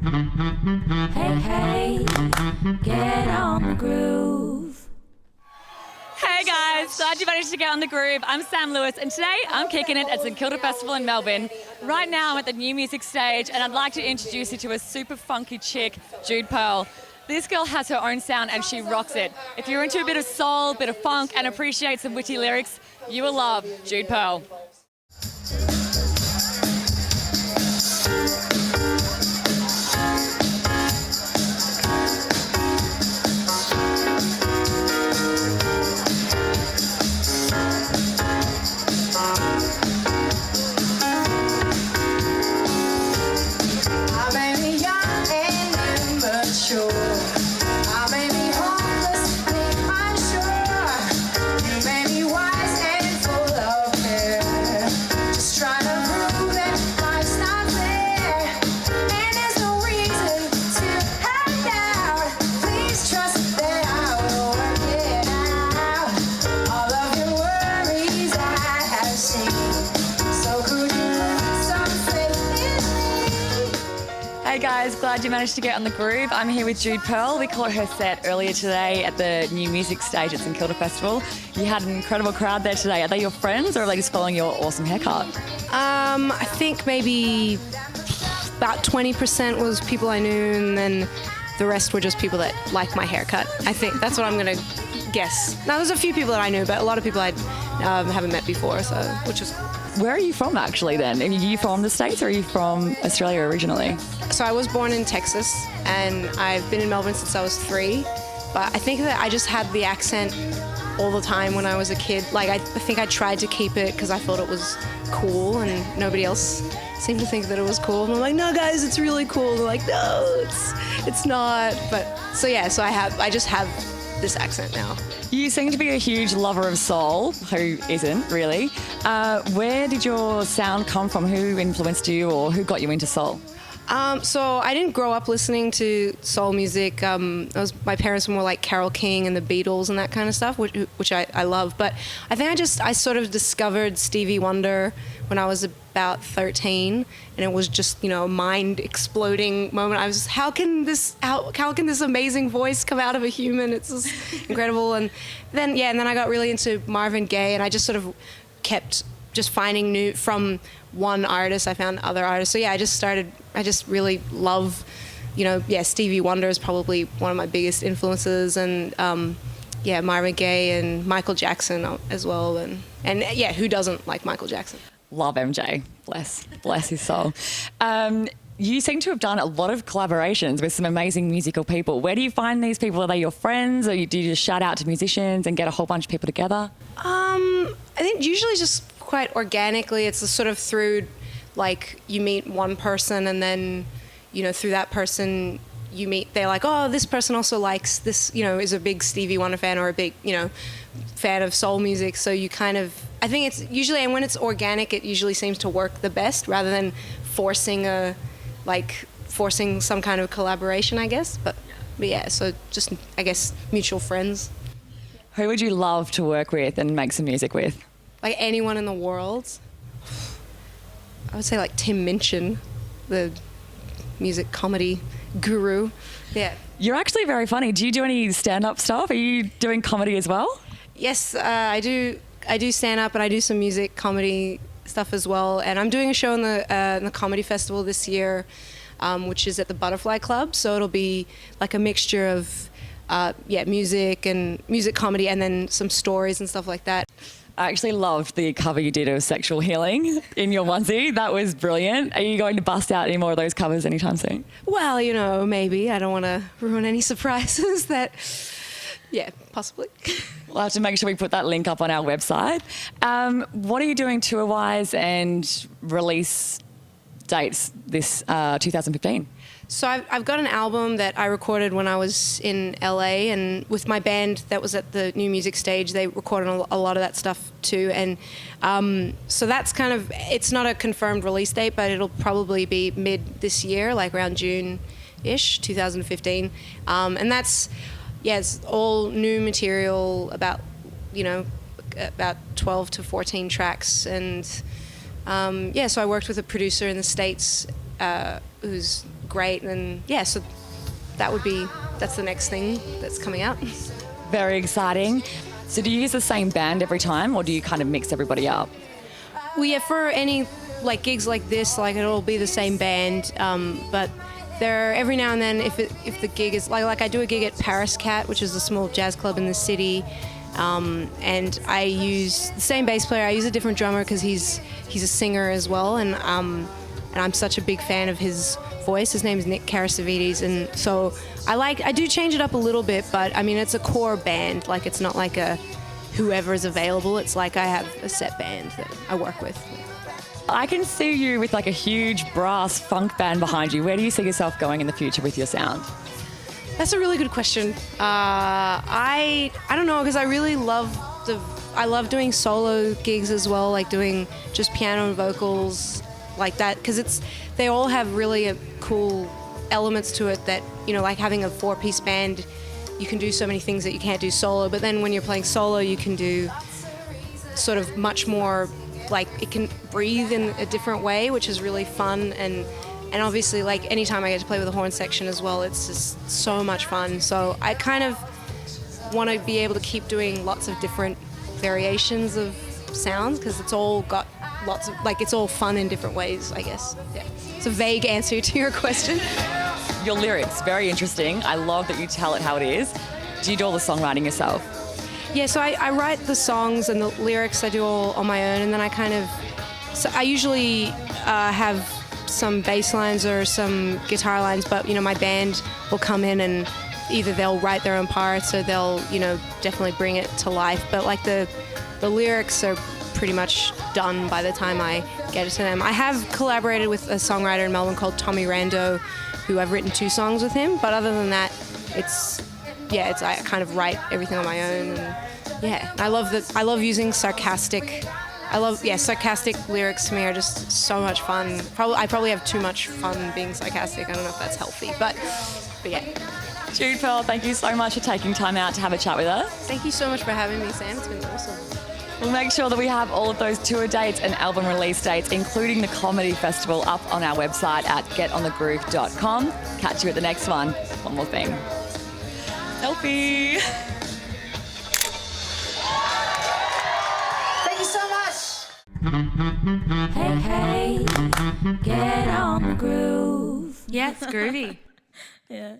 Hey, hey, get on the groove. Hey guys, glad you managed to get on the groove. I'm Sam Lewis and today I'm kicking it at St Kilda Festival in Melbourne. Right now I'm at the New Music stage and I'd like to introduce you to a super funky chick, Jude Perl. This girl has her own sound and she rocks it. If you're into a bit of soul, bit of funk and appreciate some witty lyrics, you will love Jude Perl. Hey guys, glad you managed to get on the groove. I'm here with Jude Perl. We caught her set earlier today at the New Music stage at St Kilda Festival. You had an incredible crowd there today. Are they your friends or are they just following your awesome haircut? I think maybe about 20% was people I knew and then the rest were just people that like my haircut. I think that's what I'm going to guess. Now, there's a few people that I knew, but a lot of people I haven't met before, so which is... Where are you from actually then? Are you from the States or are you from Australia originally? So I was born in Texas and I've been in Melbourne since I was 3, but I think that I just had the accent all the time when I was a kid. Like I think I tried to keep it because I thought it was cool and nobody else seemed to think that it was cool. And I'm like, no guys, it's really cool. They're like, no, it's not. But so yeah, so I just have this accent now. You seem to be a huge lover of soul. Who isn't, really? Where did your sound come from? Who influenced you or who got you into soul? So I didn't grow up listening to soul music. My parents were more like Carole King and the Beatles and that kind of stuff, which I love. But I think I sort of discovered Stevie Wonder when I was about 13, and it was just, a mind-exploding moment. I was, how can this amazing voice come out of a human? It's just incredible. And then I got really into Marvin Gaye, and I just sort of kept just finding new from one artist. I found other artists. So yeah, I just really love, Stevie Wonder is probably one of my biggest influences, and Marvin Gaye and Michael Jackson as well, and yeah, who doesn't like Michael Jackson? Love MJ. Bless his soul. You seem to have done a lot of collaborations with some amazing musical people. Where do you find these people? Are they your friends, or do you just shout out to musicians and get a whole bunch of people together? I think usually just quite organically. It's sort of through, like, you meet one person and then, through that person you meet, they're like, oh, this person also likes this, is a big Stevie Wonder fan or a big, fan of soul music. So you kind of, I think it's usually, and when it's organic, it usually seems to work the best rather than forcing some kind of collaboration, I guess. But yeah, so just, I guess, mutual friends. Who would you love to work with and make some music with? Like anyone in the world. I would say like Tim Minchin, the music comedy guru. Yeah. You're actually very funny. Do you do any stand-up stuff? Are you doing comedy as well? Yes, I do stand-up and I do some music comedy stuff as well. And I'm doing a show in the comedy festival this year, which is at the Butterfly Club. So it'll be like a mixture of music and music comedy and then some stories and stuff like that. I actually loved the cover you did of Sexual Healing in your onesie. That was brilliant. Are you going to bust out any more of those covers anytime soon? Well, maybe. I don't want to ruin any surprises that... Yeah, possibly. We'll have to make sure we put that link up on our website. What are you doing tour-wise and release dates this 2015? So I've got an album that I recorded when I was in LA, and with my band that was at the New Music stage, they recorded a lot of that stuff too. And so that's kind of, it's not a confirmed release date, but it'll probably be mid this year, like around June-ish, 2015. And that's, it's all new material, about 12 to 14 tracks. And so I worked with a producer in the States who's great. And yeah, so that's the next thing that's coming out. Very exciting. So do you use the same band every time, or do you kind of mix everybody up? Well, yeah, for any like gigs like this, like it'll be the same band, but there every now and then, if the gig is like I do a gig at Paris Cat, which is a small jazz club in the city, and I use the same bass player. I use a different drummer because he's a singer as well, and I'm such a big fan of his voice. His name is Karasavvidis, and so I do change it up a little bit, but I mean it's a core band. Like it's not like a whoever is available. It's like I have a set band that I work with. I can see you with like a huge brass funk band behind you. Where do you see yourself going in the future with your sound? That's a really good question. I don't know, because I really love doing solo gigs as well, like doing just piano and vocals like that, because they all have really cool elements to it that, you know, like having a 4-piece band, you can do so many things that you can't do solo, but then when you're playing solo you can do sort of much more, like it can breathe in a different way, which is really fun, and obviously like anytime I get to play with a horn section as well, it's just so much fun. So I kind of want to be able to keep doing lots of different variations of sounds, because it's all got lots of, like, it's all fun in different ways, I guess. Yeah. It's a vague answer to your question. Your lyrics, very interesting. I love that you tell it how it is. Do you do all the songwriting yourself? Yeah, so I write the songs and the lyrics, I do all on my own, and then I usually have some bass lines or some guitar lines, but, you know, my band will come in and either they'll write their own parts or they'll, you know, definitely bring it to life. But like the lyrics are pretty much done by the time I get it to them. I have collaborated with a songwriter in Melbourne called Tommy Rando, who I've written 2 songs with him, but other than that, I kind of write everything on my own. And yeah, I love using sarcastic lyrics. To me are just so much fun. I probably have too much fun being sarcastic. I don't know if that's healthy, but yeah. Jude Perl, thank you so much for taking time out to have a chat with us. Thank you so much for having me, Sam. It's been awesome. We'll make sure that we have all of those tour dates and album release dates, including the comedy festival, up on our website at getonthegroove.com. Catch you at the next one. One more thing. Selfie. Thank you so much. Hey, hey, get on the groove. Yeah, it's groovy. Yeah.